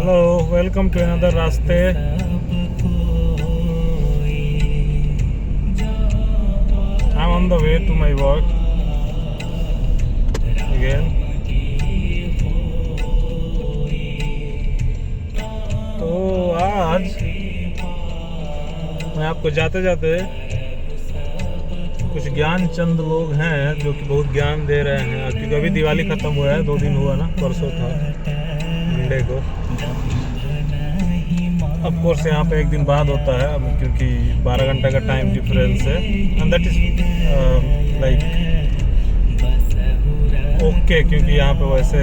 Hello, welcome to another रास्ते। I'm on the way to my work again। तो आज मैं आपको जाते जाते कुछ ज्ञान चंद लोग हैं जो कि बहुत ज्ञान दे रहे हैं, क्योंकि अभी दिवाली ख़त्म हुआ है, 2 दिन हुआ ना, परसों था मंडे को। ऑफ कोर्स यहाँ पे एक दिन बाद होता है क्योंकि 12 घंटा का टाइम डिफरेंस है, and that is like okay, क्योंकि यहाँ पे वैसे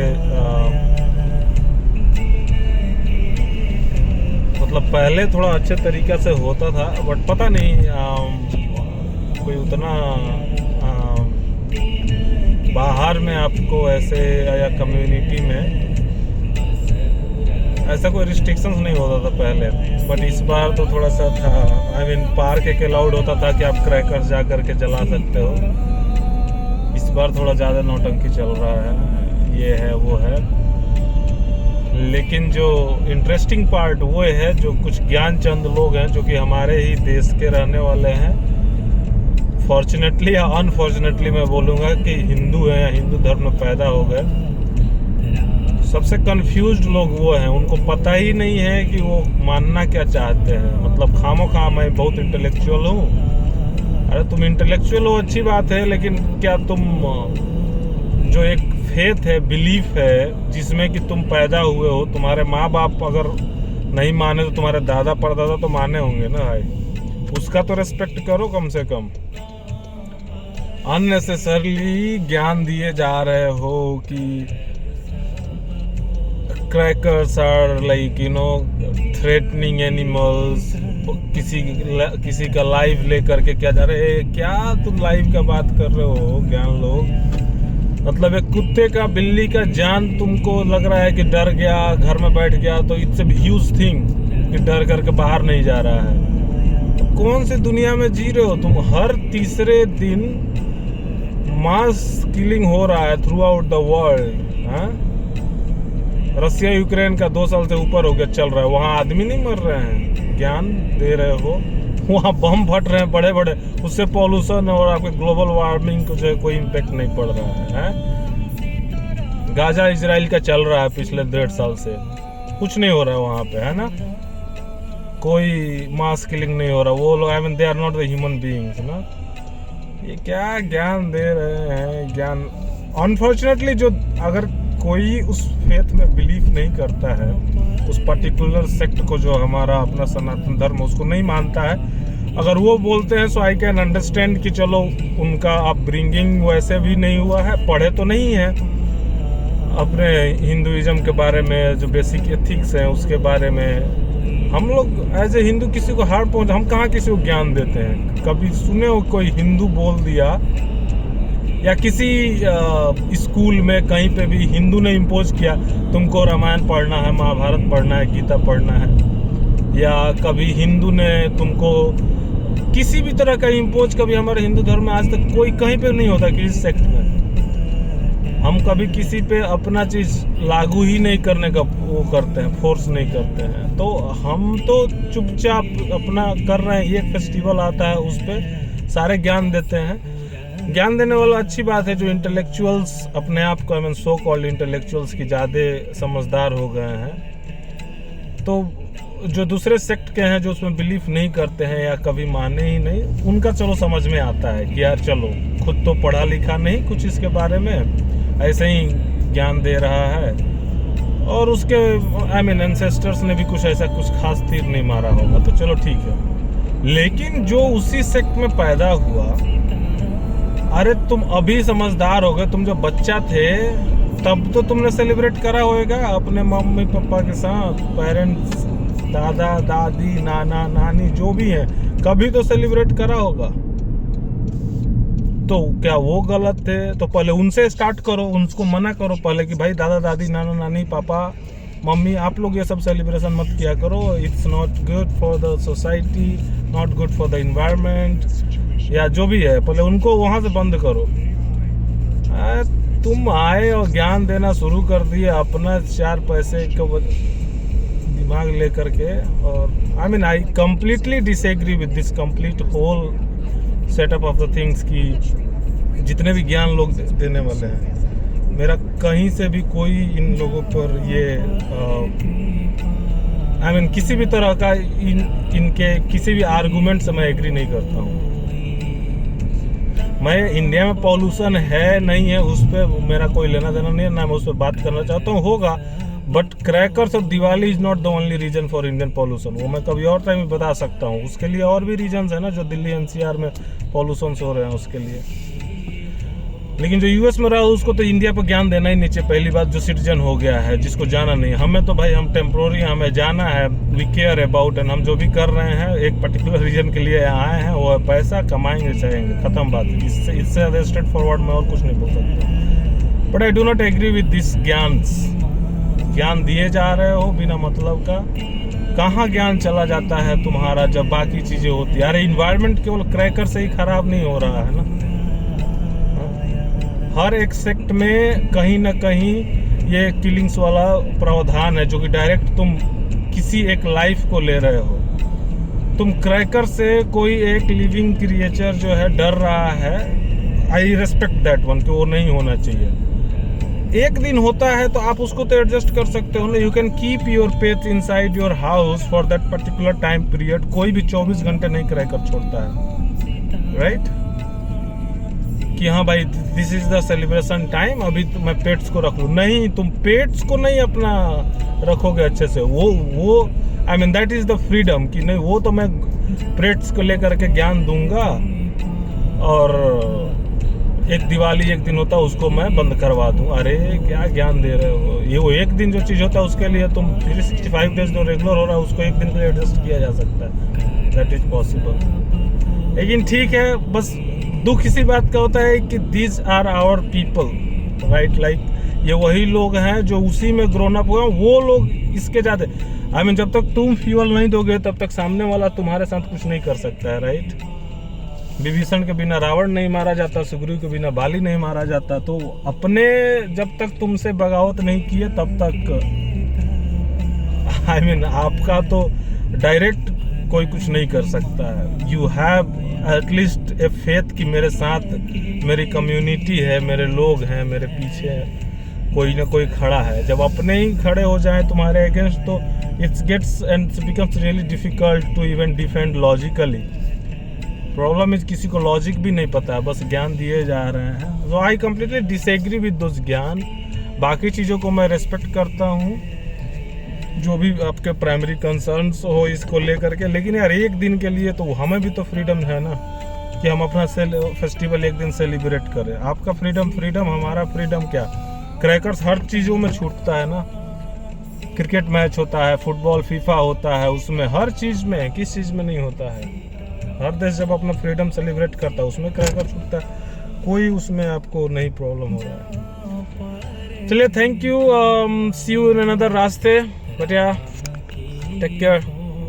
मतलब पहले थोड़ा अच्छे तरीक़ा से होता था, बट पता नहीं कोई उतना बाहर में आपको ऐसे या कम्युनिटी में ऐसा कोई रिस्ट्रिक्शंस नहीं होता था पहले, बट इस बार तो थोड़ा सा था। आई मीन पार्क एक अलाउड होता था कि आप क्रैकर्स जा कर के जला सकते हो। इस बार थोड़ा ज़्यादा नौटंकी चल रहा है, ये है वो है। लेकिन जो इंटरेस्टिंग पार्ट वो है, जो कुछ ज्ञान चंद लोग हैं जो कि हमारे ही देश के रहने वाले हैं, फॉर्चुनेटली या अनफॉर्चुनेटली मैं बोलूँगा कि हिंदू हैं या हिंदू धर्म में पैदा हो गए। सबसे कंफ्यूज्ड लोग वो हैं, उनको पता ही नहीं है कि वो मानना क्या चाहते हैं। मतलब खामोखा मैं बहुत इंटेलेक्चुअल हूँ। अरे तुम इंटेलेक्चुअल हो, अच्छी बात है, लेकिन क्या तुम जो एक फेथ है, बिलीफ है, जिसमें कि तुम पैदा हुए हो, तुम्हारे माँ बाप अगर नहीं माने तो तुम्हारे दादा परदादा तो माने होंगे ना भाई, उसका तो रेस्पेक्ट करो कम से कम। अननेसेसरली ज्ञान दिए जा रहे हो कि crackers are like threatening animals, किसी का लाइव लेकर के क्या जा रहे हैं, क्या तुम लाइव का बात कर रहे हो ज्ञान लोग। मतलब एक कुत्ते का, बिल्ली का जान तुमको लग रहा है कि डर गया, घर में बैठ गया, तो इट्स ए ह्यूज थिंग कि डर करके बाहर नहीं जा रहा है। तो कौन सी दुनिया में जी रहे हो तुम? हर तीसरे दिन मास किलिंग हो रहा है थ्रू आउट द वर्ल्ड। हाँ, रसिया यूक्रेन का 2 साल से ऊपर हो गया चल रहा है, वहाँ आदमी नहीं मर रहे हैं, ज्ञान दे रहे हो। वहाँ बम फट रहे हैं बड़े बड़े, उससे पॉल्यूशन और आपके ग्लोबल वार्मिंग को जो है कोई इम्पेक्ट नहीं पड़ रहा है। गाजा इजराइल का चल रहा है पिछले 1.5 साल से, कुछ नहीं हो रहा है वहाँ पे, है ना, कोई मास किलिंग नहीं हो रहा। वो लोग, I mean they are not the human beings ना। ये क्या ज्ञान दे रहे हैं ज्ञान। अनफॉर्चुनेटली जो अगर कोई उस फेथ में बिलीव नहीं करता है, उस पर्टिकुलर सेक्ट को जो हमारा अपना सनातन धर्म उसको नहीं मानता है, अगर वो बोलते हैं, सो आई कैन अंडरस्टैंड कि चलो उनका अपब्रिंगिंग वैसे भी नहीं हुआ है, पढ़े तो नहीं है अपने हिंदुइज्म के बारे में, जो बेसिक एथिक्स हैं उसके बारे में। हम लोग एज ए हिंदू किसी को हार्म पहुँच, हम कहाँ किसी को ज्ञान देते हैं? कभी सुने हो कोई हिंदू बोल दिया, या किसी स्कूल में कहीं पे भी हिंदू ने इम्पोज किया तुमको रामायण पढ़ना है, महाभारत पढ़ना है, गीता पढ़ना है, या कभी हिंदू ने तुमको किसी भी तरह का इम्पोज कभी हमारे हिंदू धर्म में आज तक कोई कहीं पे नहीं होता। किसी सेक्ट में हम कभी किसी पे अपना चीज़ लागू ही नहीं करने का वो करते हैं, फोर्स नहीं करते हैं। तो हम तो चुपचाप अपना कर रहे हैं। ये फेस्टिवल आता है, उस पर सारे ज्ञान देते हैं। ज्ञान देने वाला अच्छी बात है, जो इंटेलेक्चुअल्स अपने आप को, I mean so called intellectuals की ज़्यादा समझदार हो गए हैं। तो जो दूसरे सेक्ट के हैं, जो उसमें बिलीफ नहीं करते हैं या कभी माने ही नहीं, उनका चलो समझ में आता है कि यार चलो, खुद तो पढ़ा लिखा नहीं कुछ इसके बारे में, ऐसे ही ज्ञान दे रहा है, और उसके आई मीन एंसेस्टर्स ने भी कुछ ऐसा कुछ खास तीर नहीं मारा होगा, तो चलो ठीक है। लेकिन जो उसी सेक्ट में पैदा हुआ, अरे तुम अभी समझदार हो गए, तुम जब बच्चा थे तब तो तुमने सेलिब्रेट करा होगा अपने मम्मी पापा के साथ, पेरेंट्स, दादा दादी, नाना नानी जो भी है, कभी तो सेलिब्रेट करा होगा। तो क्या वो गलत थे? तो पहले उनसे स्टार्ट करो, उनको मना करो पहले कि भाई दादा दादी, नाना नानी, पापा मम्मी, आप लोग ये सब सेलिब्रेशन मत किया करो, it's not good for the society, not good for the environment, या जो भी है, पहले उनको वहाँ से बंद करो। तुम आए और ज्ञान देना शुरू कर दिए अपना 4 पैसे को। दिमाग लेकर के। और I completely disagree with this complete whole setup of the things की जितने भी ज्ञान लोग देने वाले हैं, मेरा कहीं से भी कोई इन लोगों पर ये किसी भी तरह का इनके किसी भी आर्गुमेंट से मैं एग्री नहीं करता हूँ। मैं इंडिया में पॉल्यूशन है नहीं है उस पर मेरा कोई लेना देना नहीं है, ना मैं उस पर बात करना चाहता हूँ। होगा, बट क्रैकर्स और Diwali is not the only reason for Indian pollution. वो मैं कभी और टाइम में बता सकता हूँ। उसके लिए और भी रीजन्स है ना, जो दिल्ली एनसीआर में पॉल्यूशन हो रहे हैं उसके लिए। लेकिन जो यूएस में रहा उसको तो इंडिया पर ज्ञान देना ही नहीं चाहिए। पहली बात, जो सिटीजन हो गया है, जिसको जाना नहीं, हमें तो भाई हम टेम्प्रोरी, हमें जाना है, वी केयर अबाउट, एंड हम जो भी कर रहे हैं एक पर्टिकुलर रीजन के लिए आए हैं, वो पैसा कमाएंगे चाहेंगे, खत्म बात है। इससे ज़्यादा स्ट्रेट फॉरवर्ड में और कुछ नहीं बोल सकता। But I do not agree with this ज्ञान दिए जा रहे हो बिना मतलब का। कहाँ ज्ञान चला जाता है तुम्हारा जब बाकी चीज़ें होती है। अरे इन्वायरमेंट केवल क्रैकर से ही खराब नहीं हो रहा है ना, हर एक सेक्ट में कहीं ना कहीं ये किलिंग्स वाला प्रावधान है, जो कि डायरेक्ट तुम किसी एक लाइफ को ले रहे हो। तुम क्रैकर से कोई एक लिविंग क्रिएचर जो है डर रहा है, आई रेस्पेक्ट दैट वन, कि वो नहीं होना चाहिए। एक दिन होता है तो आप उसको तो एडजस्ट कर सकते हो ना। You can keep your pet inside your house for that particular time period. कोई भी 24 घंटे नहीं क्रैकर छोड़ता है, राइट? कि हाँ भाई this is the celebration time, अभी तो मैं पेट्स को रख लूँ। नहीं, तुम पेट्स को नहीं अपना रखोगे अच्छे से। वो दैट इज द फ्रीडम कि नहीं, वो तो मैं पेट्स को लेकर के ज्ञान दूंगा और एक दिवाली एक दिन होता है उसको मैं बंद करवा दूं। अरे क्या ज्ञान दे रहे हो? ये वो एक दिन जो चीज़ होता है उसके लिए तुम 365 डेज जो रेगुलर हो रहा है उसको एक दिन के लिए एडजस्ट किया जा सकता है, दैट इज पॉसिबल। लेकिन ठीक है, बस दुख इसी बात का होता है कि these are our people, right? Like ये वही लोग हैं जो उसी में ग्रोन अप हुए, वो लोग इसके ज़्यादा जब तक तुम फ्यूल नहीं दोगे तब तक सामने वाला तुम्हारे साथ कुछ नहीं कर सकता है, राइट? विभीषण के बिना रावण नहीं मारा जाता, सुग्रीव के बिना बाली नहीं मारा जाता। तो अपने जब तक तुमसे बगावत नहीं किए तब तक आपका तो डायरेक्ट कोई कुछ नहीं कर सकता है। You have at least a faith कि मेरे साथ मेरी कम्युनिटी है, मेरे लोग हैं, मेरे पीछे कोई ना कोई खड़ा है। जब अपने ही खड़े हो जाए तुम्हारे अगेंस्ट तो it's gets and becomes really difficult to even defend logically. Problem is किसी को लॉजिक भी नहीं पता है, बस ज्ञान दिए जा रहे हैं। So I completely disagree with those ज्ञान। बाकी चीज़ों को मैं रेस्पेक्ट करता हूँ, जो भी आपके प्राइमरी कंसर्न्स हो इसको लेकर के। लेकिन यार एक दिन के लिए तो हमें भी तो फ्रीडम है ना, कि हम अपना फेस्टिवल एक दिन सेलिब्रेट करें। आपका फ्रीडम, हमारा फ्रीडम क्या? क्रैकर्स हर चीज़ों में छूटता है ना। क्रिकेट मैच होता है, फुटबॉल फीफा होता है, उसमें हर चीज़ में, किस चीज़ में नहीं होता है? हर देश जब अपना फ्रीडम सेलिब्रेट करता है उसमें क्रैकर छूटता है, कोई उसमें आपको नहीं प्रॉब्लम हो रहा है। चलिए, thank you, see you in another रास्ते, बट या टेक केयर।